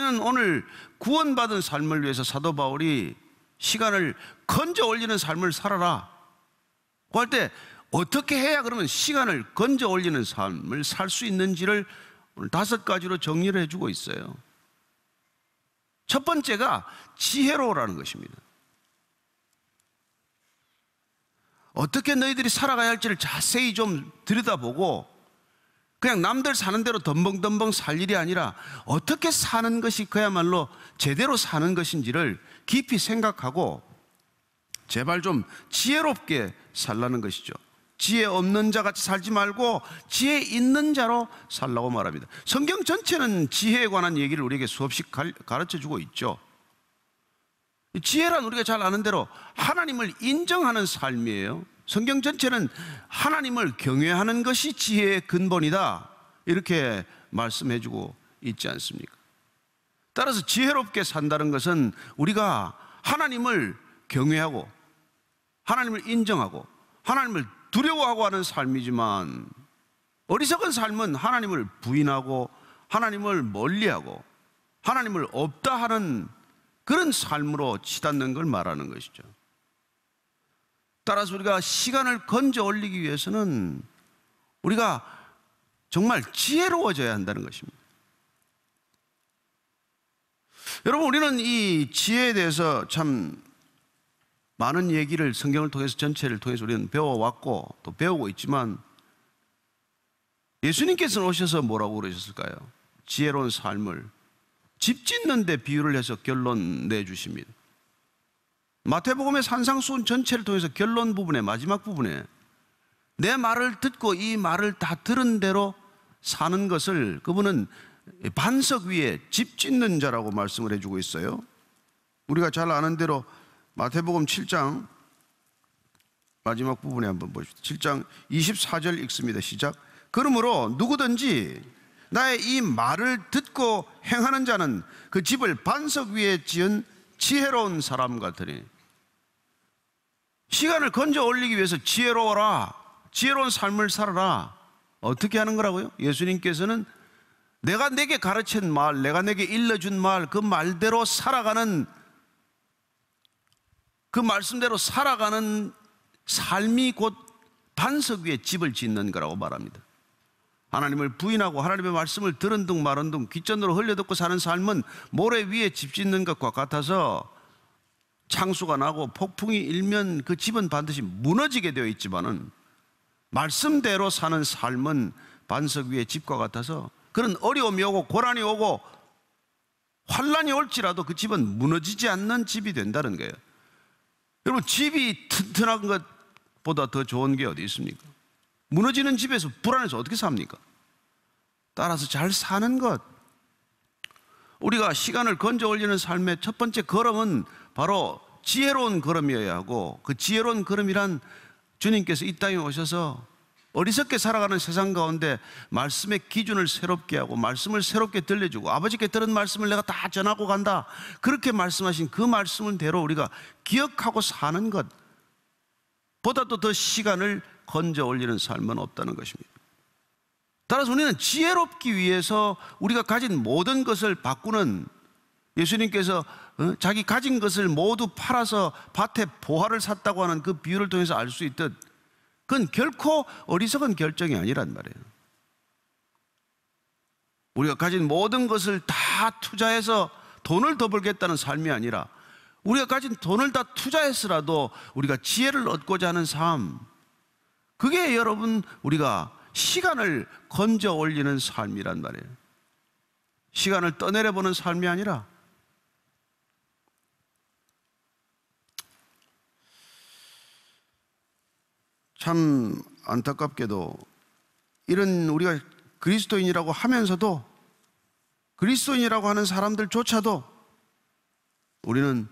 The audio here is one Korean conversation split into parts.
우리는 오늘 구원받은 삶을 위해서 사도 바울이 시간을 건져 올리는 삶을 살아라 그 할 때 어떻게 해야 그러면 시간을 건져 올리는 삶을 살 수 있는지를 오늘 5가지로 정리를 해주고 있어요. 첫 번째가 지혜로우라는 것입니다. 어떻게 너희들이 살아가야 할지를 자세히 좀 들여다보고 그냥 남들 사는 대로 덤벙덤벙 살 일이 아니라 어떻게 사는 것이 그야말로 제대로 사는 것인지를 깊이 생각하고 제발 좀 지혜롭게 살라는 것이죠. 지혜 없는 자 같이 살지 말고 지혜 있는 자로 살라고 말합니다. 성경 전체는 지혜에 관한 얘기를 우리에게 수없이 가르쳐주고 있죠. 지혜란 우리가 잘 아는 대로 하나님을 인정하는 삶이에요. 성경 전체는 하나님을 경외하는 것이 지혜의 근본이다 이렇게 말씀해주고 있지 않습니까? 따라서 지혜롭게 산다는 것은 우리가 하나님을 경외하고 하나님을 인정하고 하나님을 두려워하고 하는 삶이지만, 어리석은 삶은 하나님을 부인하고 하나님을 멀리하고 하나님을 없다 하는 그런 삶으로 치닫는 걸 말하는 것이죠. 따라서 우리가 시간을 건져 올리기 위해서는 우리가 정말 지혜로워져야 한다는 것입니다. 여러분, 우리는 이 지혜에 대해서 참 많은 얘기를 성경을 통해서 전체를 통해서 우리는 배워왔고 또 배우고 있지만, 예수님께서는 오셔서 뭐라고 그러셨을까요? 지혜로운 삶을 집 짓는 데 비유를 해서 결론 내주십니다. 마태복음의 산상수훈 전체를 통해서 결론 부분에, 마지막 부분에 내 말을 듣고 이 말을 다 들은 대로 사는 것을 그분은 반석 위에 집 짓는 자라고 말씀을 해주고 있어요. 우리가 잘 아는 대로 마태복음 7장 마지막 부분에 한번 보십시오. 7장 24절 읽습니다. 시작. 그러므로 누구든지 나의 이 말을 듣고 행하는 자는 그 집을 반석 위에 지은 지혜로운 사람 같으니. 시간을 건져 올리기 위해서 지혜로워라, 지혜로운 삶을 살아라. 어떻게 하는 거라고요? 예수님께서는 내가 내게 가르친 말, 내가 내게 일러준 말, 그 말대로 살아가는, 그 말씀대로 살아가는 삶이 곧 반석 위에 집을 짓는 거라고 말합니다. 하나님을 부인하고 하나님의 말씀을 들은 둥 말은 둥 귓전으로 흘려듣고 사는 삶은 모래 위에 집 짓는 것과 같아서 창수가 나고 폭풍이 일면 그 집은 반드시 무너지게 되어 있지만은, 말씀대로 사는 삶은 반석 위에 집과 같아서 그런 어려움이 오고 고난이 오고 환란이 올지라도 그 집은 무너지지 않는 집이 된다는 거예요. 여러분, 집이 튼튼한 것보다 더 좋은 게 어디 있습니까? 무너지는 집에서 불안해서 어떻게 삽니까? 따라서 잘 사는 것, 우리가 시간을 건져 올리는 삶의 첫 번째 걸음은 바로 지혜로운 걸음이어야 하고, 그 지혜로운 걸음이란 주님께서 이 땅에 오셔서 어리석게 살아가는 세상 가운데 말씀의 기준을 새롭게 하고 말씀을 새롭게 들려주고 아버지께 들은 말씀을 내가 다 전하고 간다, 그렇게 말씀하신 그 말씀대로 우리가 기억하고 사는 것 보다도 더 시간을 건져 올리는 삶은 없다는 것입니다. 따라서 우리는 지혜롭기 위해서 우리가 가진 모든 것을 바꾸는, 예수님께서 자기 가진 것을 모두 팔아서 밭에 보화를 샀다고 하는 그 비유를 통해서 알 수 있듯, 그건 결코 어리석은 결정이 아니란 말이에요. 우리가 가진 모든 것을 다 투자해서 돈을 더 벌겠다는 삶이 아니라, 우리가 가진 돈을 다 투자했으라도 우리가 지혜를 얻고자 하는 삶, 그게 여러분 우리가 시간을 건져 올리는 삶이란 말이에요. 시간을 떠내려보는 삶이 아니라. 참 안타깝게도 이런 우리가 그리스도인이라고 하면서도, 그리스도인이라고 하는 사람들조차도 우리는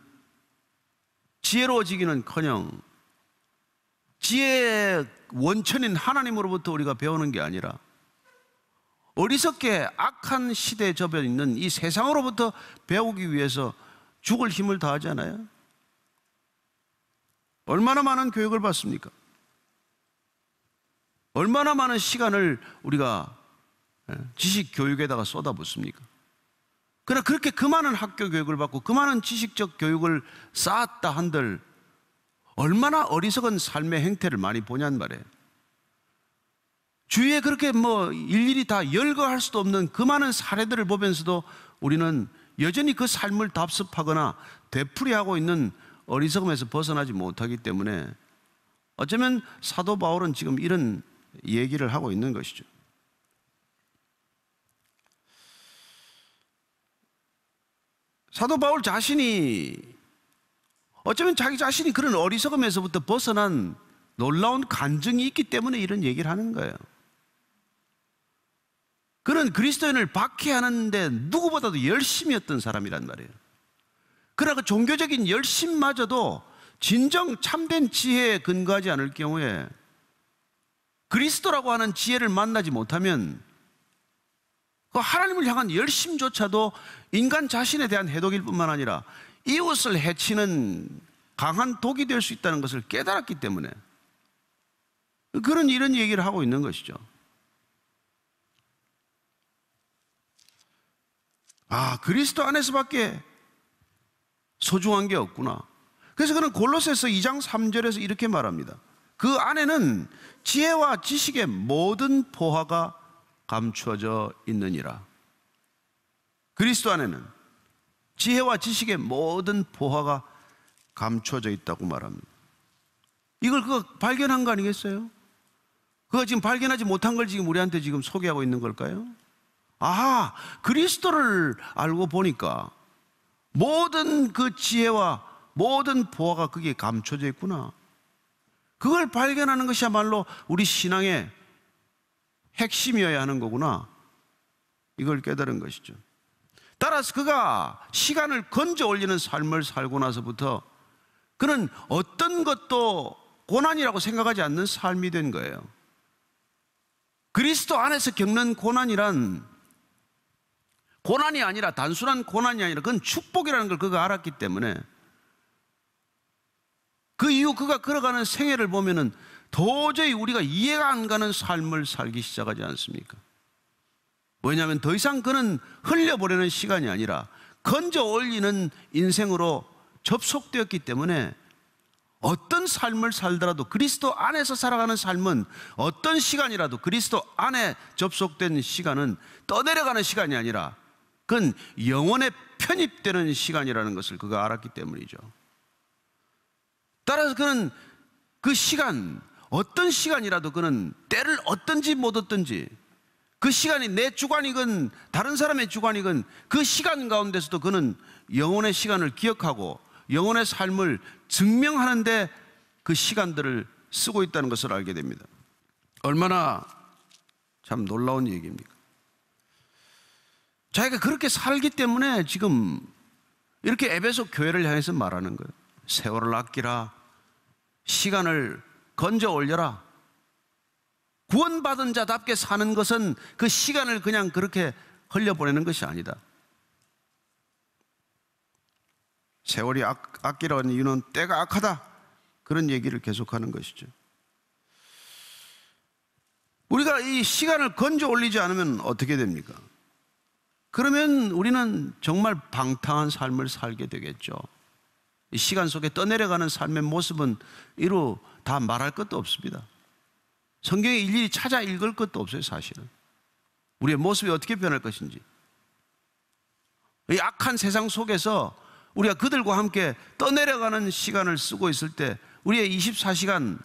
지혜로워지기는커녕 지혜의 원천인 하나님으로부터 우리가 배우는 게 아니라 어리석게 악한 시대에 접해 있는 이 세상으로부터 배우기 위해서 죽을 힘을 다하지 않아요? 얼마나 많은 교육을 받습니까? 얼마나 많은 시간을 우리가 지식 교육에다가 쏟아붓습니까? 그러나 그렇게 그 많은 학교 교육을 받고 그 많은 지식적 교육을 쌓았다 한들 얼마나 어리석은 삶의 행태를 많이 보냔 말이에요. 주위에 그렇게 일일이 다 열거할 수도 없는 그 많은 사례들을 보면서도 우리는 여전히 그 삶을 답습하거나 되풀이하고 있는 어리석음에서 벗어나지 못하기 때문에 어쩌면 사도 바울은 지금 이런 얘기를 하고 있는 것이죠. 사도 바울 자신이 어쩌면 자기 자신이 그런 어리석음에서부터 벗어난 놀라운 간증이 있기 때문에 이런 얘기를 하는 거예요. 그는 그리스도인을 박해하는데 누구보다도 열심이었던 사람이란 말이에요. 그러나 그 종교적인 열심마저도 진정 참된 지혜에 근거하지 않을 경우에 그리스도라고 하는 지혜를 만나지 못하면 그 하나님을 향한 열심조차도 인간 자신에 대한 해독일 뿐만 아니라 이웃을 해치는 강한 독이 될 수 있다는 것을 깨달았기 때문에 그런 이런 얘기를 하고 있는 것이죠. 그리스도 안에서밖에 소중한 게 없구나. 그래서 그는 골로새서 2장 3절에서 이렇게 말합니다. 그 안에는 지혜와 지식의 모든 보화가 감추어져 있느니라. 그리스도 안에는 지혜와 지식의 모든 보화가 감추어져 있다고 말합니다. 이걸 그가 발견한 거 아니겠어요? 그가 지금 발견하지 못한 걸 지금 우리한테 지금 소개하고 있는 걸까요? 그리스도를 알고 보니까 모든 그 지혜와 모든 보화가 거기에 감춰져 있구나. 그걸 발견하는 것이야말로 우리 신앙의 핵심이어야 하는 거구나. 이걸 깨달은 것이죠. 따라서 그가 시간을 건져 올리는 삶을 살고 나서부터 그는 어떤 것도 고난이라고 생각하지 않는 삶이 된 거예요. 그리스도 안에서 겪는 고난이란 고난이 아니라 단순한 고난이 아니라 그건 축복이라는 걸 그가 알았기 때문에 그 이후 그가 걸어가는 생애를 보면은 도저히 우리가 이해가 안 가는 삶을 살기 시작하지 않습니까? 왜냐하면 더 이상 그는 흘려보내는 시간이 아니라 건져 올리는 인생으로 접속되었기 때문에 어떤 삶을 살더라도 그리스도 안에서 살아가는 삶은 어떤 시간이라도 그리스도 안에 접속된 시간은 떠내려가는 시간이 아니라 그건 영원에 편입되는 시간이라는 것을 그가 알았기 때문이죠. 따라서 그는 그 시간, 어떤 시간이라도 그는 때를 얻든지 못 얻든지 그 시간이 내 주관이건 다른 사람의 주관이건 그 시간 가운데서도 그는 영혼의 시간을 기억하고 영혼의 삶을 증명하는데 그 시간들을 쓰고 있다는 것을 알게 됩니다. 얼마나 참 놀라운 얘기입니까? 자기가 그렇게 살기 때문에 지금 이렇게 에베소 교회를 향해서 말하는 거예요. 세월을 아끼라, 시간을 건져 올려라. 구원받은 자답게 사는 것은 그 시간을 그냥 그렇게 흘려보내는 것이 아니다. 세월이 아끼라는 이유는 때가 악하다. 그런 얘기를 계속하는 것이죠. 우리가 이 시간을 건져 올리지 않으면 어떻게 됩니까? 그러면 우리는 정말 방탕한 삶을 살게 되겠죠. 이 시간 속에 떠내려가는 삶의 모습은 이루 다 말할 것도 없습니다. 성경에 일일이 찾아 읽을 것도 없어요, 사실은. 우리의 모습이 어떻게 변할 것인지. 이 악한 세상 속에서 우리가 그들과 함께 떠내려가는 시간을 쓰고 있을 때 우리의 24시간,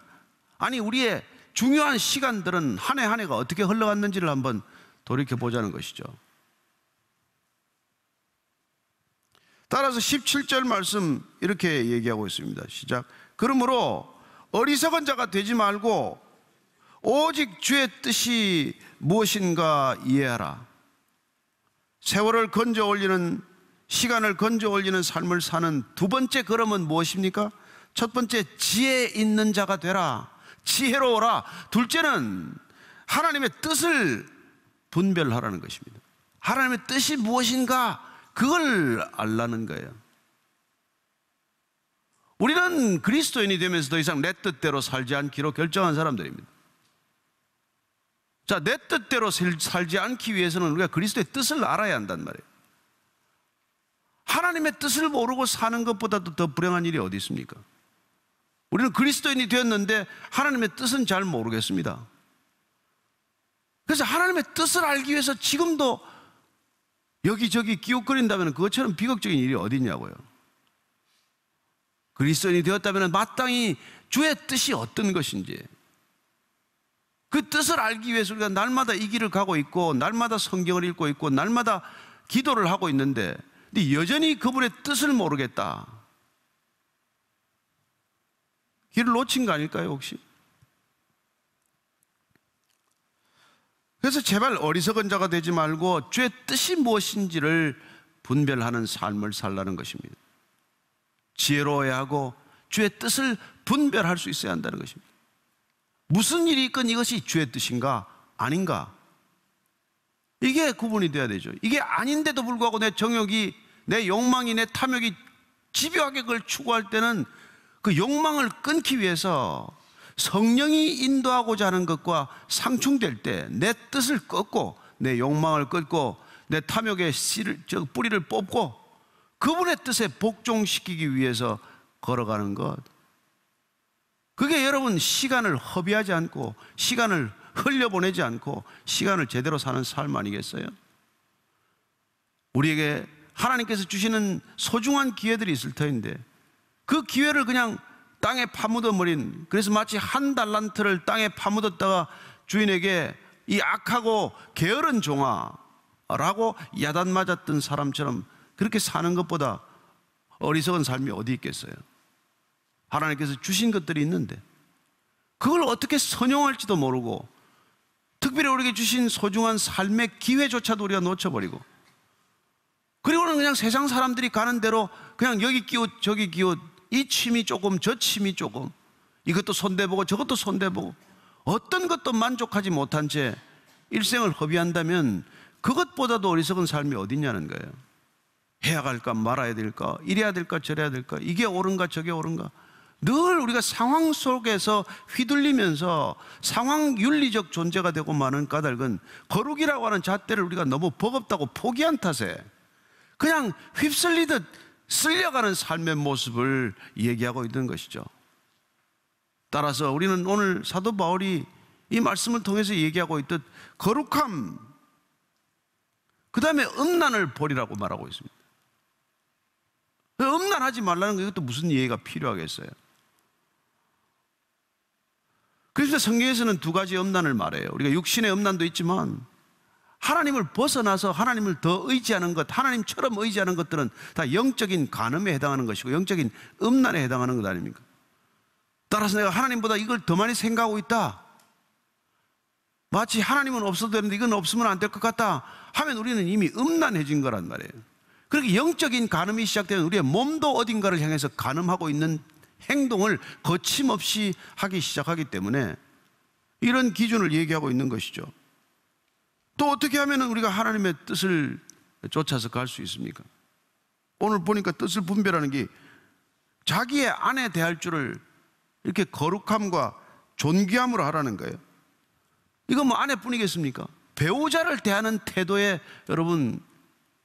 아니 우리의 중요한 시간들은 한 해 한 해가 어떻게 흘러갔는지를 한번 돌이켜보자는 것이죠. 따라서 17절 말씀 이렇게 얘기하고 있습니다. 시작. 그러므로 어리석은 자가 되지 말고 오직 주의 뜻이 무엇인가 이해하라. 세월을 건져 올리는, 시간을 건져 올리는 삶을 사는 두 번째 걸음은 무엇입니까? 첫 번째, 지혜 있는 자가 되라. 지혜로워라. 둘째는 하나님의 뜻을 분별하라는 것입니다. 하나님의 뜻이 무엇인가 그걸 알라는 거예요. 우리는 그리스도인이 되면서 더 이상 내 뜻대로 살지 않기로 결정한 사람들입니다. 자, 내 뜻대로 살지 않기 위해서는 우리가 그리스도의 뜻을 알아야 한단 말이에요. 하나님의 뜻을 모르고 사는 것보다도 더 불행한 일이 어디 있습니까? 우리는 그리스도인이 되었는데 하나님의 뜻은 잘 모르겠습니다. 그래서 하나님의 뜻을 알기 위해서 지금도 여기저기 기웃거린다면 그것처럼 비극적인 일이 어디 있냐고요. 그리스도인이 되었다면 마땅히 주의 뜻이 어떤 것인지, 그 뜻을 알기 위해서 우리가 날마다 이 길을 가고 있고, 날마다 성경을 읽고 있고, 날마다 기도를 하고 있는데, 근데 여전히 그분의 뜻을 모르겠다. 길을 놓친 거 아닐까요, 혹시? 그래서 제발 어리석은 자가 되지 말고 주의 뜻이 무엇인지를 분별하는 삶을 살라는 것입니다. 지혜로워야 하고 주의 뜻을 분별할 수 있어야 한다는 것입니다. 무슨 일이 있건 이것이 주의 뜻인가 아닌가, 이게 구분이 돼야 되죠. 이게 아닌데도 불구하고 내 정욕이, 내 욕망이, 내 탐욕이 집요하게 그걸 추구할 때는 그 욕망을 끊기 위해서 성령이 인도하고자 하는 것과 상충될 때 내 뜻을 꺾고, 내 욕망을 꺾고, 내 탐욕의 뿌리를 뽑고 그분의 뜻에 복종시키기 위해서 걸어가는 것, 그게 여러분 시간을 허비하지 않고, 시간을 흘려보내지 않고 시간을 제대로 사는 삶 아니겠어요? 우리에게 하나님께서 주시는 소중한 기회들이 있을 터인데 그 기회를 그냥 땅에 파묻어버린, 그래서 마치 한 달란트를 땅에 파묻었다가 주인에게 이 악하고 게으른 종아라고 야단 맞았던 사람처럼 그렇게 사는 것보다 어리석은 삶이 어디 있겠어요? 하나님께서 주신 것들이 있는데 그걸 어떻게 선용할지도 모르고, 특별히 우리에게 주신 소중한 삶의 기회조차도 우리가 놓쳐버리고, 그리고는 그냥 세상 사람들이 가는 대로 그냥 여기 끼웃 저기 끼웃, 이 취미 조금 저 취미 조금, 이것도 손대보고 저것도 손대보고 어떤 것도 만족하지 못한 채 일생을 허비한다면 그것보다도 어리석은 삶이 어디 있냐는 거예요. 해야 할까 말아야 될까, 이래야 될까 저래야 될까, 이게 옳은가 저게 옳은가, 늘 우리가 상황 속에서 휘둘리면서 상황 윤리적 존재가 되고 마는 까닭은 거룩이라고 하는 잣대를 우리가 너무 버겁다고 포기한 탓에 그냥 휩쓸리듯 쓸려가는 삶의 모습을 얘기하고 있는 것이죠. 따라서 우리는 오늘 사도 바울이 이 말씀을 통해서 얘기하고 있듯 거룩함, 그 다음에 음란을 버리라고 말하고 있습니다. 음란하지 말라는 거, 이것도 무슨 이해가 필요하겠어요? 그래서 성경에서는 두 가지 음란을 말해요. 우리가 육신의 음란도 있지만 하나님을 벗어나서 하나님을 더 의지하는 것, 하나님처럼 의지하는 것들은 다 영적인 간음에 해당하는 것이고 영적인 음란에 해당하는 것 아닙니까? 따라서 내가 하나님보다 이걸 더 많이 생각하고 있다, 마치 하나님은 없어도 되는데 이건 없으면 안 될 것 같다 하면 우리는 이미 음란해진 거란 말이에요. 그렇게 영적인 간음이 시작되면 우리의 몸도 어딘가를 향해서 간음하고 있는 행동을 거침없이 하기 시작하기 때문에 이런 기준을 얘기하고 있는 것이죠. 또 어떻게 하면 우리가 하나님의 뜻을 쫓아서 갈 수 있습니까? 오늘 보니까 뜻을 분별하는 게 자기의 아내 대할 줄을 이렇게 거룩함과 존귀함으로 하라는 거예요. 이거 뭐 아내뿐이겠습니까? 배우자를 대하는 태도에 여러분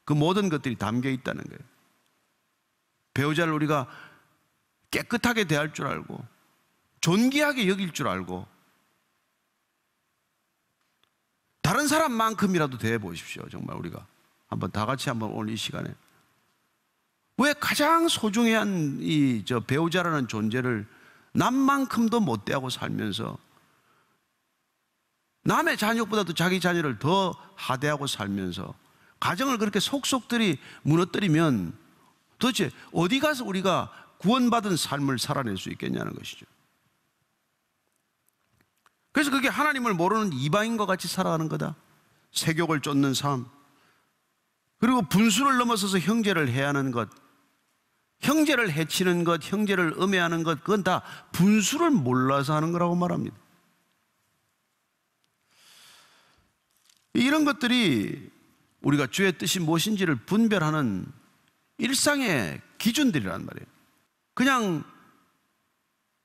그 모든 것들이 담겨 있다는 거예요. 배우자를 우리가 깨끗하게 대할 줄 알고 존귀하게 여길 줄 알고 다른 사람만큼이라도 대해 보십시오. 정말 우리가 한번 다 같이 한번 오늘 이 시간에 왜 가장 소중한 이 배우자라는 존재를 남만큼도 못 대하고 살면서 남의 자녀보다도 자기 자녀를 더 하대하고 살면서 가정을 그렇게 속속들이 무너뜨리면 도대체 어디 가서 우리가 구원받은 삶을 살아낼 수 있겠냐는 것이죠. 그래서 그게 하나님을 모르는 이방인과 같이 살아가는 거다. 세욕을 쫓는 삶, 그리고 분수를 넘어서서 형제를 해하는 것, 형제를 해치는 것, 형제를 음해하는 것, 그건 다 분수를 몰라서 하는 거라고 말합니다. 이런 것들이 우리가 주의 뜻이 무엇인지를 분별하는 일상의 기준들이란 말이에요. 그냥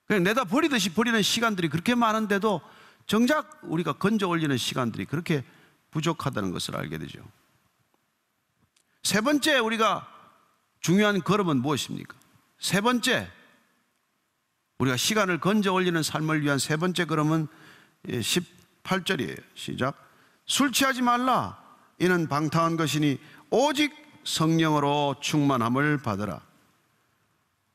내다 버리듯이 버리는 시간들이 그렇게 많은데도 정작 우리가 건져 올리는 시간들이 그렇게 부족하다는 것을 알게 되죠. 세 번째, 우리가 중요한 걸음은 무엇입니까? 세 번째, 우리가 시간을 건져 올리는 삶을 위한 세 번째 걸음은 18절이에요. 시작. 술 취하지 말라. 이는 방탕한 것이니 오직 성령으로 충만함을 받으라.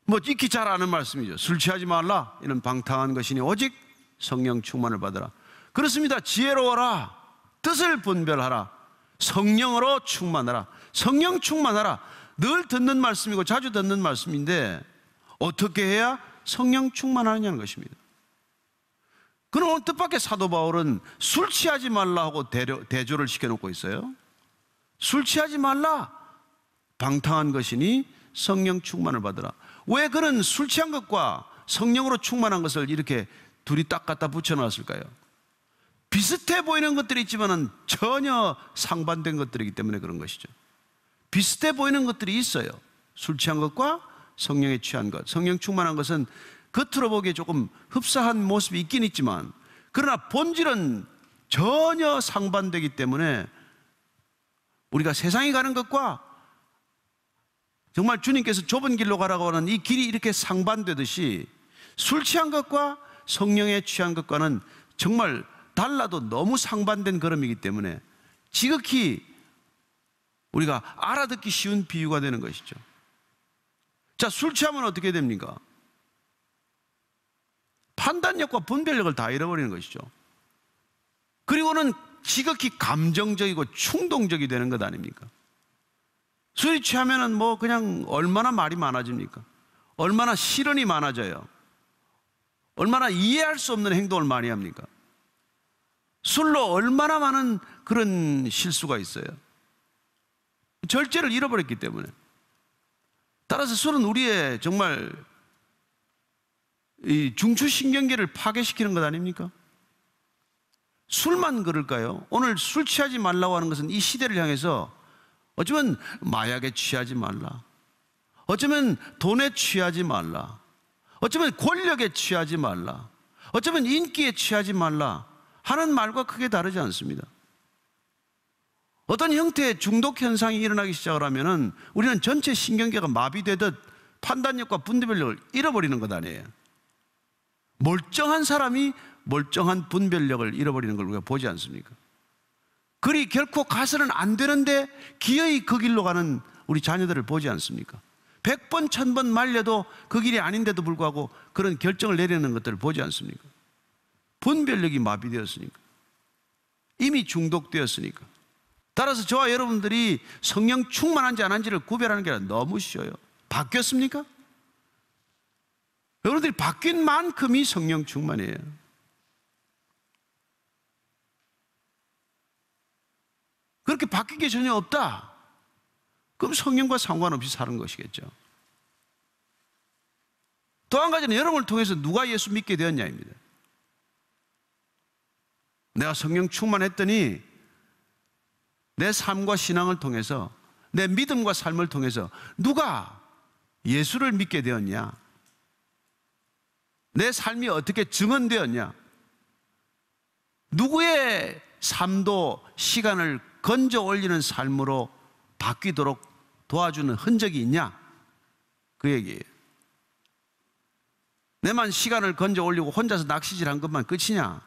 뭐 익히 잘 아는 말씀이죠. 술 취하지 말라. 이는 방탕한 것이니 오직 성령 충만을 받으라. 그렇습니다. 지혜로워라. 뜻을 분별하라. 성령으로 충만하라. 성령 충만하라. 늘 듣는 말씀이고 자주 듣는 말씀인데 어떻게 해야 성령 충만하느냐는 것입니다. 그럼 오늘 뜻밖의 사도 바울은 술 취하지 말라 하고 대조를 시켜놓고 있어요. 술 취하지 말라. 방탕한 것이니 성령 충만을 받으라. 왜 그런 술 취한 것과 성령으로 충만한 것을 이렇게 둘이 딱 갖다 붙여놨을까요? 비슷해 보이는 것들이 있지만 전혀 상반된 것들이기 때문에 그런 것이죠. 비슷해 보이는 것들이 있어요. 술 취한 것과 성령에 취한 것. 성령 충만한 것은 겉으로 보기에 조금 흡사한 모습이 있긴 있지만 그러나 본질은 전혀 상반되기 때문에 우리가 세상에 가는 것과 정말 주님께서 좁은 길로 가라고 하는 이 길이 이렇게 상반되듯이 술 취한 것과 성령에 취한 것과는 정말 달라도 너무 상반된 걸음이기 때문에 지극히 우리가 알아듣기 쉬운 비유가 되는 것이죠. 자, 술 취하면 어떻게 됩니까? 판단력과 분별력을 다 잃어버리는 것이죠. 그리고는 지극히 감정적이고 충동적이 되는 것 아닙니까? 술이 취하면은 뭐 그냥 얼마나 말이 많아집니까? 얼마나 실언이 많아져요. 얼마나 이해할 수 없는 행동을 많이 합니까? 술로 얼마나 많은 그런 실수가 있어요. 절제를 잃어버렸기 때문에. 따라서 술은 우리의 정말 이 중추신경계를 파괴시키는 것 아닙니까? 술만 그럴까요? 오늘 술 취하지 말라고 하는 것은 이 시대를 향해서 어쩌면 마약에 취하지 말라, 어쩌면 돈에 취하지 말라, 어쩌면 권력에 취하지 말라, 어쩌면 인기에 취하지 말라 하는 말과 크게 다르지 않습니다. 어떤 형태의 중독 현상이 일어나기 시작을 하면은 우리는 전체 신경계가 마비되듯 판단력과 분별력을 잃어버리는 것 아니에요. 멀쩡한 사람이 멀쩡한 분별력을 잃어버리는 걸 우리가 보지 않습니까? 그리 결코 가서는 안 되는데 기어이 그 길로 가는 우리 자녀들을 보지 않습니까? 100번 1000번 말려도 그 길이 아닌데도 불구하고 그런 결정을 내리는 것들을 보지 않습니까? 분별력이 마비되었으니까, 이미 중독되었으니까. 따라서 저와 여러분들이 성령 충만한지 안 한지를 구별하는 게 너무 쉬워요. 바뀌었습니까? 여러분들이 바뀐 만큼이 성령 충만이에요. 그렇게 바뀐 게 전혀 없다. 그럼 성령과 상관없이 사는 것이겠죠. 또 한 가지는 여러분을 통해서 누가 예수 믿게 되었냐입니다. 내가 성령 충만했더니 내 삶과 신앙을 통해서, 내 믿음과 삶을 통해서 누가 예수를 믿게 되었냐? 내 삶이 어떻게 증언되었냐? 누구의 삶도 시간을 건져 올리는 삶으로 바뀌도록 도와주는 흔적이 있냐? 그 얘기예요. 내만 시간을 건져 올리고 혼자서 낚시질한 것만 끝이냐?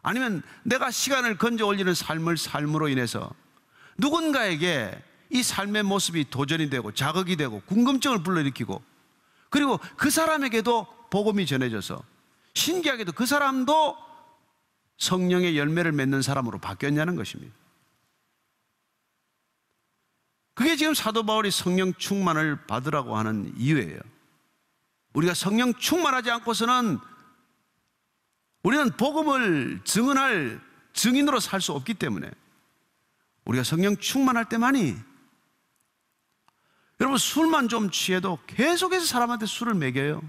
아니면 내가 시간을 건져 올리는 삶으로 인해서 누군가에게 이 삶의 모습이 도전이 되고 자극이 되고 궁금증을 불러일으키고, 그리고 그 사람에게도 복음이 전해져서 신기하게도 그 사람도 성령의 열매를 맺는 사람으로 바뀌었냐는 것입니다. 그게 지금 사도 바울이 성령 충만을 받으라고 하는 이유예요. 우리가 성령 충만하지 않고서는 우리는 복음을 증언할 증인으로 살 수 없기 때문에 우리가 성령 충만할 때만이, 여러분 술만 좀 취해도 계속해서 사람한테 술을 먹여요.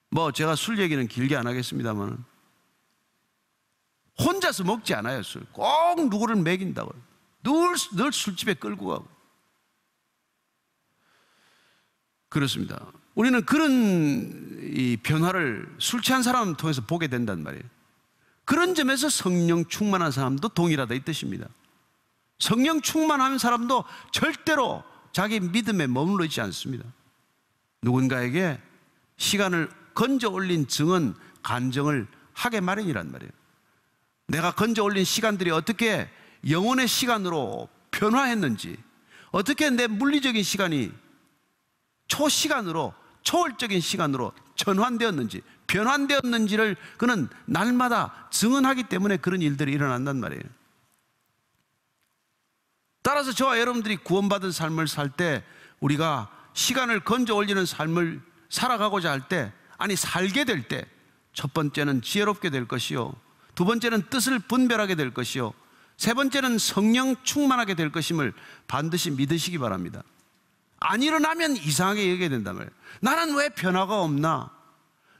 뭐 제가 술 얘기는 길게 안 하겠습니다만 혼자서 먹지 않아요. 술 꼭 누구를 먹인다고요. 늘 술집에 끌고 가고 그렇습니다. 우리는 그런 이 변화를 술 취한 사람을 통해서 보게 된단 말이에요. 그런 점에서 성령 충만한 사람도 동일하다 이 뜻입니다. 성령 충만한 사람도 절대로 자기 믿음에 머물러 있지 않습니다. 누군가에게 시간을 건져 올린 증은 간증을 하게 마련이란 말이에요. 내가 건져 올린 시간들이 어떻게 영혼의 시간으로 변화했는지, 어떻게 내 물리적인 시간이 초시간으로, 초월적인 시간으로 전환되었는지, 변환되었는지를 그는 날마다 증언하기 때문에 그런 일들이 일어난단 말이에요. 따라서 저와 여러분들이 구원받은 삶을 살 때, 우리가 시간을 건져 올리는 삶을 살아가고자 할 때, 아니 살게 될 때, 첫 번째는 지혜롭게 될 것이요, 두 번째는 뜻을 분별하게 될 것이요, 세 번째는 성령 충만하게 될 것임을 반드시 믿으시기 바랍니다. 안 일어나면 이상하게 여기게 된단 말이에요. 나는 왜 변화가 없나?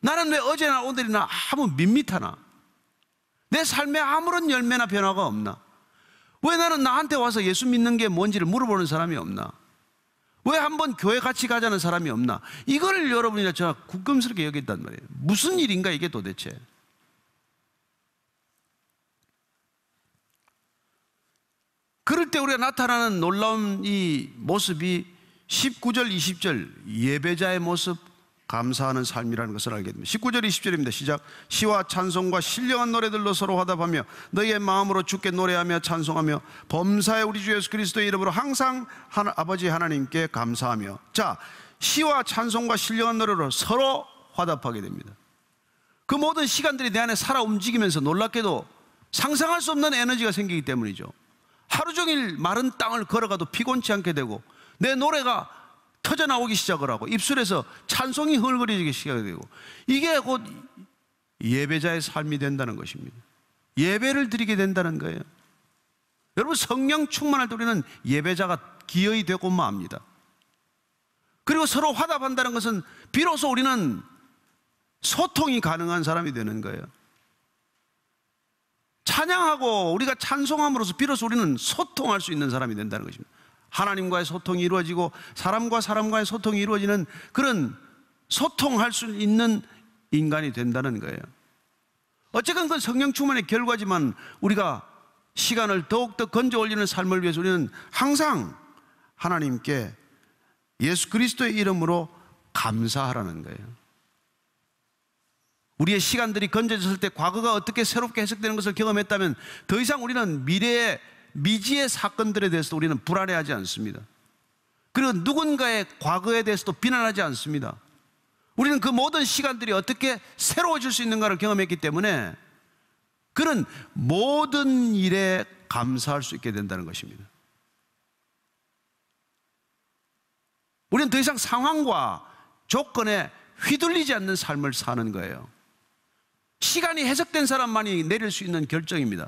나는 왜 어제나 오늘이나 아무 밋밋하나? 내 삶에 아무런 열매나 변화가 없나? 왜 나는 나한테 와서 예수 믿는 게 뭔지를 물어보는 사람이 없나? 왜 한번 교회 같이 가자는 사람이 없나? 이걸 여러분이나 제가 국금스럽게 여긴단 말이에요. 무슨 일인가 이게 도대체? 그럴 때 우리가 나타나는 놀라운 이 모습이 19절, 20절 예배자의 모습, 감사하는 삶이라는 것을 알게 됩니다. 19절, 20절입니다. 시작. 시와 찬송과 신령한 노래들로 서로 화답하며 너희의 마음으로 주께 노래하며 찬송하며 범사의 우리 주 예수 그리스도의 이름으로 항상 아버지 하나님께 감사하며. 자, 시와 찬송과 신령한 노래로 서로 화답하게 됩니다. 그 모든 시간들이 내 안에 살아 움직이면서 놀랍게도 상상할 수 없는 에너지가 생기기 때문이죠. 하루 종일 마른 땅을 걸어가도 피곤치 않게 되고, 내 노래가 터져나오기 시작을 하고, 입술에서 찬송이 흥얼거리기 시작되고, 이게 곧 예배자의 삶이 된다는 것입니다. 예배를 드리게 된다는 거예요. 여러분, 성령 충만할 때 우리는 예배자가 기어이 되고 맙니다. 그리고 서로 화답한다는 것은 비로소 우리는 소통이 가능한 사람이 되는 거예요. 찬양하고 우리가 찬송함으로써 비로소 우리는 소통할 수 있는 사람이 된다는 것입니다. 하나님과의 소통이 이루어지고 사람과 사람과의 소통이 이루어지는 그런 소통할 수 있는 인간이 된다는 거예요. 어쨌든 그건 성령 충만의 결과지만, 우리가 시간을 더욱더 건져 올리는 삶을 위해서 우리는 항상 하나님께 예수 그리스도의 이름으로 감사하라는 거예요. 우리의 시간들이 건져졌을 때 과거가 어떻게 새롭게 해석되는 것을 경험했다면 더 이상 우리는 미래의 미지의 사건들에 대해서도 우리는 불안해하지 않습니다. 그리고 누군가의 과거에 대해서도 비난하지 않습니다. 우리는 그 모든 시간들이 어떻게 새로워질 수 있는가를 경험했기 때문에 그는 모든 일에 감사할 수 있게 된다는 것입니다. 우리는 더 이상 상황과 조건에 휘둘리지 않는 삶을 사는 거예요. 시간이 해석된 사람만이 내릴 수 있는 결정입니다.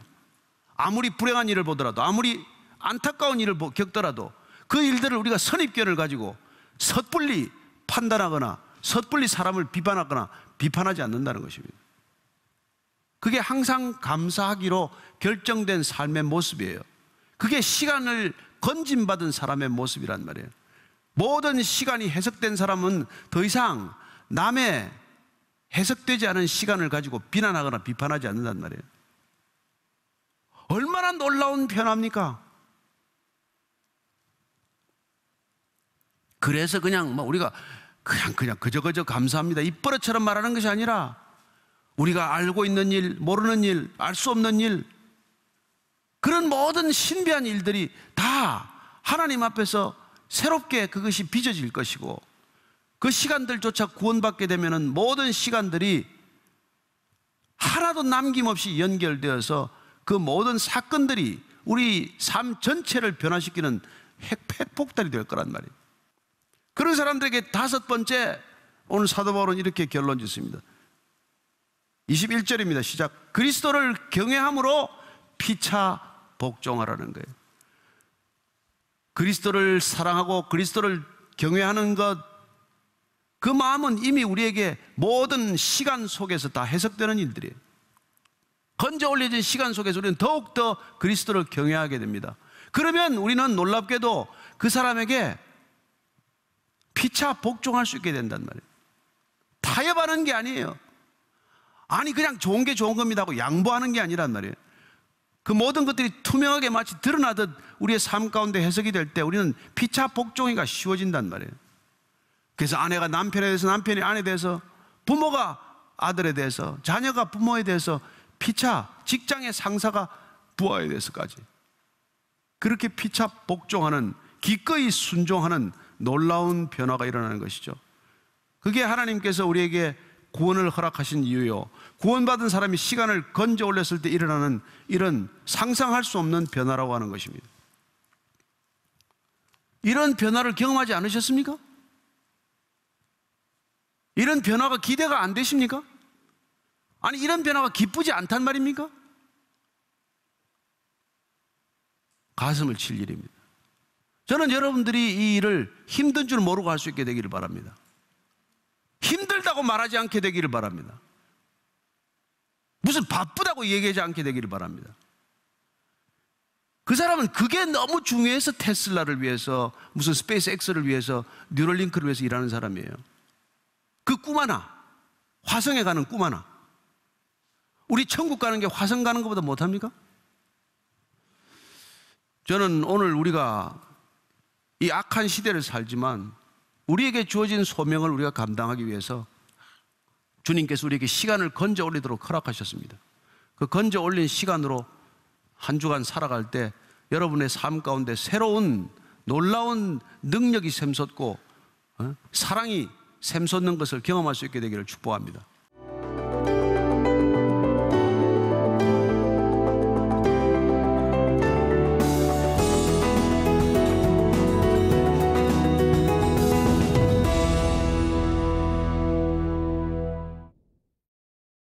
아무리 불행한 일을 보더라도, 아무리 안타까운 일을 겪더라도 그 일들을 우리가 선입견을 가지고 섣불리 판단하거나 섣불리 사람을 비판하거나 비판하지 않는다는 것입니다. 그게 항상 감사하기로 결정된 삶의 모습이에요. 그게 시간을 건짐받은 사람의 모습이란 말이에요. 모든 시간이 해석된 사람은 더 이상 남의 해석되지 않은 시간을 가지고 비난하거나 비판하지 않는단 말이에요. 얼마나 놀라운 변화입니까? 그래서 그냥 우리가 그냥 그저 감사합니다, 입버릇처럼 말하는 것이 아니라, 우리가 알고 있는 일, 모르는 일, 알 수 없는 일, 그런 모든 신비한 일들이 다 하나님 앞에서 새롭게 그것이 빚어질 것이고, 그 시간들조차 구원받게 되면은 모든 시간들이 하나도 남김없이 연결되어서 그 모든 사건들이 우리 삶 전체를 변화시키는 핵폭탄이 될 거란 말이에요. 그런 사람들에게 다섯 번째, 오늘 사도 바울은 이렇게 결론 짓습니다. 21절입니다. 시작. 그리스도를 경외함으로 피차 복종하라는 거예요. 그리스도를 사랑하고 그리스도를 경외하는 것, 그 마음은 이미 우리에게 모든 시간 속에서 다 해석되는 일들이에요. 건져 올려진 시간 속에서 우리는 더욱더 그리스도를 경외하게 됩니다. 그러면 우리는 놀랍게도 그 사람에게 피차 복종할 수 있게 된단 말이에요. 타협하는 게 아니에요. 아니 그냥 좋은 게 좋은 겁니다 하고 양보하는 게 아니란 말이에요. 그 모든 것들이 투명하게 마치 드러나듯 우리의 삶 가운데 해석이 될 때 우리는 피차 복종이가 쉬워진단 말이에요. 그래서 아내가 남편에 대해서, 남편이 아내에 대해서, 부모가 아들에 대해서, 자녀가 부모에 대해서, 피차 직장의 상사가 부하에 대해서까지 그렇게 피차 복종하는, 기꺼이 순종하는 놀라운 변화가 일어나는 것이죠. 그게 하나님께서 우리에게 구원을 허락하신 이유요, 구원받은 사람이 시간을 건져 올렸을 때 일어나는 이런 상상할 수 없는 변화라고 하는 것입니다. 이런 변화를 경험하지 않으셨습니까? 이런 변화가 기대가 안 되십니까? 아니, 이런 변화가 기쁘지 않단 말입니까? 가슴을 칠 일입니다. 저는 여러분들이 이 일을 힘든 줄 모르고 할 수 있게 되기를 바랍니다. 힘들다고 말하지 않게 되기를 바랍니다. 무슨 바쁘다고 얘기하지 않게 되기를 바랍니다. 그 사람은 그게 너무 중요해서 테슬라를 위해서, 무슨 스페이스X를 위해서, 뉴럴링크를 위해서 일하는 사람이에요. 그 꿈 하나, 화성에 가는 꿈 하나. 우리 천국 가는 게 화성 가는 것보다 못합니까? 저는 오늘 우리가 이 악한 시대를 살지만 우리에게 주어진 소명을 우리가 감당하기 위해서 주님께서 우리에게 시간을 건져 올리도록 허락하셨습니다. 그 건져 올린 시간으로 한 주간 살아갈 때 여러분의 삶 가운데 새로운 놀라운 능력이 샘솟고 사랑이 샘솟는 것을 경험할 수 있게 되기를 축복합니다.